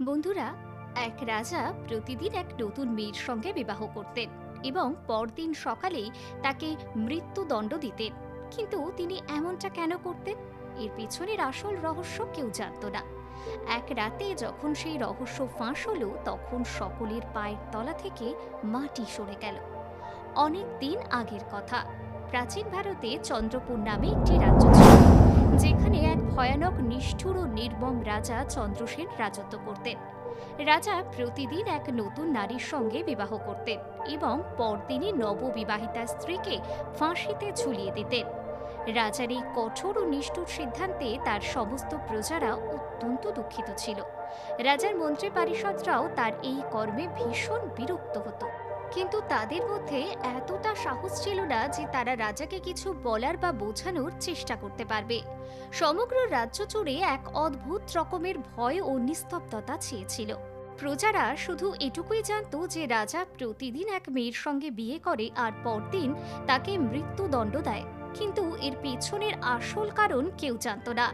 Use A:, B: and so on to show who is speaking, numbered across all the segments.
A: বন্ধুরা, এক রাজা প্রতিদিন এক নতুন মেয়ের সঙ্গে বিবাহ করতেন এবং পরদিন সকালেই তাকে মৃত্যুদণ্ড দিতেন। কিন্তু তিনি এমনটা কেন করতেন? এর পিছনের আসল রহস্য কেউ জানত না। এক রাতে যখন সেই রহস্য ফাঁস হলো, তখন সকলের পায়ের তলা থেকে মাটি সরে গেল। অনেক দিন আগের কথা। প্রাচীন ভারতে চন্দ্রপুর নামে একটি রাজ্য ছিল, যেখানে এক ভয়ানক, নিষ্ঠুর ও নির্মম রাজা চন্দ্রসেন রাজত্ব করতেন। রাজা প্রতিদিন এক নতুন নারীর সঙ্গে বিবাহ করতেন এবং পরদিনই নববিবাহিতা স্ত্রীকে ফাঁসিতে ঝুলিয়ে দিতেন। রাজার এই কঠোর ও নিষ্ঠুর সিদ্ধান্তে তার সমস্ত প্রজারা অত্যন্ত দুঃখিত ছিল। রাজার মন্ত্রী পারিষদরাও তার এই কর্মে ভীষণ বিরক্ত হতো, কিন্তু তাদের মধ্যে এতটা সাহস ছিল না যে তারা রাজাকে কিছু বলার বা বোঝানোর চেষ্টা করতে পারবে। সমগ্র রাজ্য জুড়ে এক অদ্ভুত রকমের ভয় ও নিস্তব্ধতা ছেয়েছিল। প্রজারা শুধু এটুকুই জানত যে রাজা প্রতিদিন এক মেয়ের সঙ্গে বিয়ে করে আর পরদিন তাকে মৃত্যুদণ্ড দেয়, কিন্তু এর পেছনের আসল কারণ কেউ জানত না।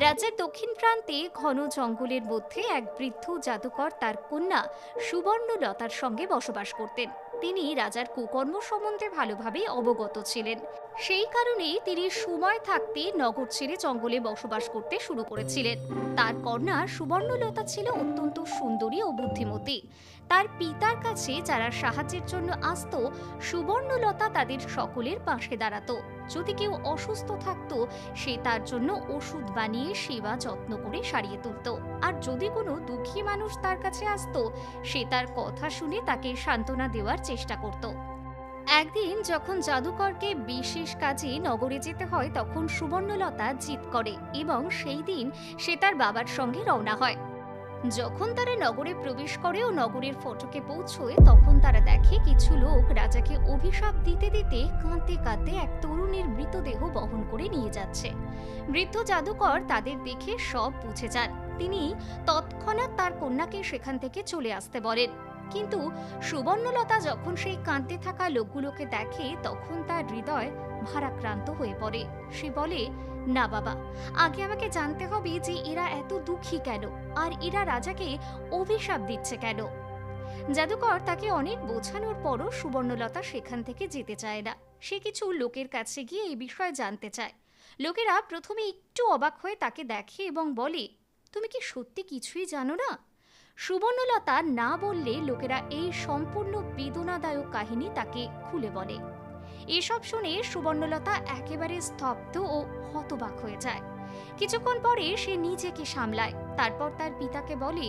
A: রাজ্যের দক্ষিণ প্রান্তে ঘন জঙ্গলের মধ্যে এক বৃদ্ধ জাদুকর তার কন্যা সুবর্ণলতার সঙ্গে বসবাস করতেন। তিনি রাজার কুকর্ম সম্বন্ধে ভালোভাবে অবগত ছিলেন। সেই কারণেই তিনি সময় থাকতে নগর ছেড়ে জঙ্গলে বসবাস করতে শুরু করেছিলেন। তার কন্যা সুবর্ণলতা ছিল অত্যন্ত সুন্দরী ও বুদ্ধিমতী। তার পিতার কাছে যারা সাহায্যের জন্য আসতো, সুবর্ণলতা তাদের সকলের পাশে দাঁড়াতো। যদি কেউ অসুস্থ থাকতো, সে তার জন্য ওষুধ বানিয়ে সেবা যত্ন করে সারিয়ে তুলত। আর যদি কোনো দুঃখী মানুষ তার কাছে আসতো, সে তার কথা শুনে তাকে সান্ত্বনা দেওয়ার চেষ্টা করত। একদিন যখন জাদুকরকে বিশেষ কাজে নগরে যেতে হয়, তখন সুবর্ণলতা জিদ করে এবং সেই দিন সে তার বাবার সঙ্গে রওনা হয়। যখন তারা নগরে প্রবেশ করে ও নগরের ফটকে পৌঁছয়, তখন তারা দেখে কিছু লোক রাজাকে অভিশাপ দিতে দিতে কাঁদতে কাঁদতে এক তরুণীর মৃতদেহ বহন করে নিয়ে যাচ্ছে। বৃদ্ধ জাদুকর তাদের দেখে সব বুঝে যান। তিনি তৎক্ষণাৎ তার কন্যাকে সেখান থেকে চলে আসতে বলেন। কিন্তু সুবর্ণলতা যখন সেই কাঁদতে থাকা লোকগুলোকে দেখে, তখন তার হৃদয় ভারাক্রান্ত হয়ে পড়ে। সে বলে, না বাবা, আগে আমাকে জানতে হবে যে এরা এত দুঃখী কেন, আর এরা রাজাকে অভিশাপ দিচ্ছে কেন। জাদুকর তাকে অনেক বোঝানোর পরও সুবর্ণলতা সেখান থেকে যেতে চায় না। সে কিছু লোকের কাছে গিয়ে এই বিষয়ে জানতে চায়। লোকেরা প্রথমে একটু অবাক হয়ে তাকে দেখে এবং বলে, তুমি কি সত্যি কিছুই জানো না? সুবর্ণলতা না বললে লোকেরা এই সম্পূর্ণ বেদনাদায়ক কাহিনী তাকে খুলে বলে। এসব শুনে সুবর্ণলতা একেবারে স্তব্ধ ও হতবাক হয়ে যায়। কিছুক্ষণ পরে সে নিজেকে সামলায়। তারপর তার পিতাকে বলে,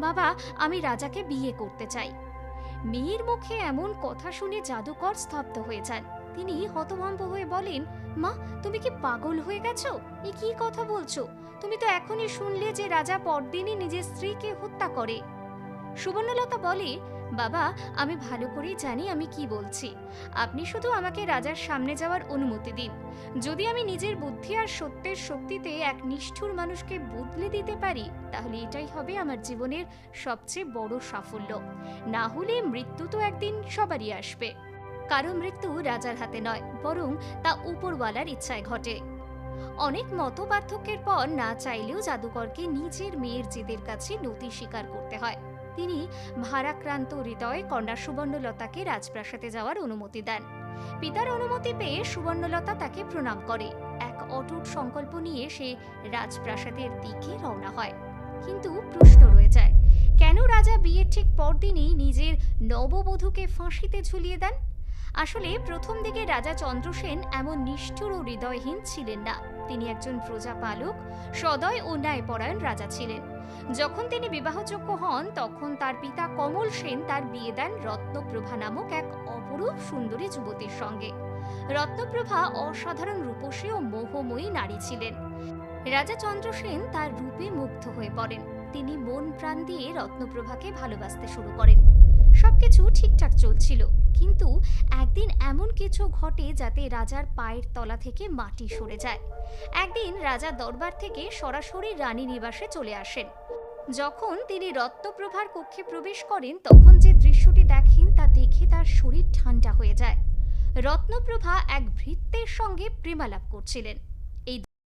A: বাবা, আমি রাজাকে বিয়ে করতে চাই। মেয়ের মুখে এমন কথা শুনে জাদুকর স্তব্ধ হয়ে যান। তিনি হতভম্ব হয়ে বলেন, মা, তুমি কি পাগল হয়ে গেছো? এ কি কথা বলছো? তুমি তো এখনই শুনলে যে রাজা পরদিনই নিজের স্ত্রীকে হত্যা করে। সুবর্ণলতা বলে, বাবা, আমি ভালো করেই জানি আমি কি বলছি। আপনি শুধু আমাকে রাজার সামনে যাওয়ার অনুমতি দিন। যদি আমি নিজের বুদ্ধি আর সত্যের শক্তিতে এক নিষ্ঠুর মানুষকে বদলে দিতে পারি, তাহলে এটাই হবে আমার জীবনের সবচেয়ে বড় সাফল্য। না হলে মৃত্যু তো একদিন সবারই আসবে। কারো মৃত্যু রাজার হাতে নয়, বরং তা উপরওয়ালার ইচ্ছায় ঘটে। অনেক মতপার্থক্যের পর না চাইলেও জাদুকরকে নিজের মেয়ের জেদের কাছে নতি স্বীকার করতে হয়। তিনি ভারাক্রান্ত হৃদয়ে কন্যা সুবর্ণলতাকে রাজপ্রাসাদে যাওয়ার অনুমতি দেন। পিতার অনুমতি পেয়ে সুবর্ণলতা তাকে প্রণাম করে। এক অটুট সংকল্প নিয়ে সে রাজপ্রাসাদের দিকে রওনা হয়। কিন্তু প্রশ্ন রয়ে যায়, কেন রাজা বিয়ের ঠিক পরদিনই নিজের নববধূকে ফাঁসিতে ঝুলিয়ে দেন? আসলে প্রথম দিকে রাজা চন্দ্রসেন এমন নিষ্ঠুর ও হৃদয়হীন ছিলেন না। তিনি একজন প্রজাপালক, সদয় ও ন্যায়পরায়ণ রাজা ছিলেন। যখন তিনি বিবাহযোগ্য হন, তখন তার পিতা কমল সেন তার বিয়ে দেন রত্নপ্রভা নামক এক অপরূপ সুন্দরী যুবতীর সঙ্গে। রত্নপ্রভা অসাধারণ রূপসী ও মোহময়ী নারী ছিলেন। রাজা চন্দ্রসেন তার রূপে মুগ্ধ হয়ে পড়েন। তিনি মন প্রাণ দিয়ে রত্নপ্রভাকে ভালোবাসতে শুরু করেন। সবকিছু ঠিকঠাক চলছিল, কিন্তু একদিন এমন কিছু ঘটে যাতে রাজার পায়ের তলা থেকে মাটি সরে যায়। একদিন রাজা দরবার থেকে সরাসরি রানী নিবাসে চলে আসেন। যখন তিনি রত্নপ্রভার কক্ষে প্রবেশ করেন, তখন যে দৃশ্যটি দেখেন তা দেখে তার শরীর ঠান্ডা হয়ে যায়। রত্নপ্রভা এক ভৃত্যের সঙ্গে প্রেমালাপ করছিলেন।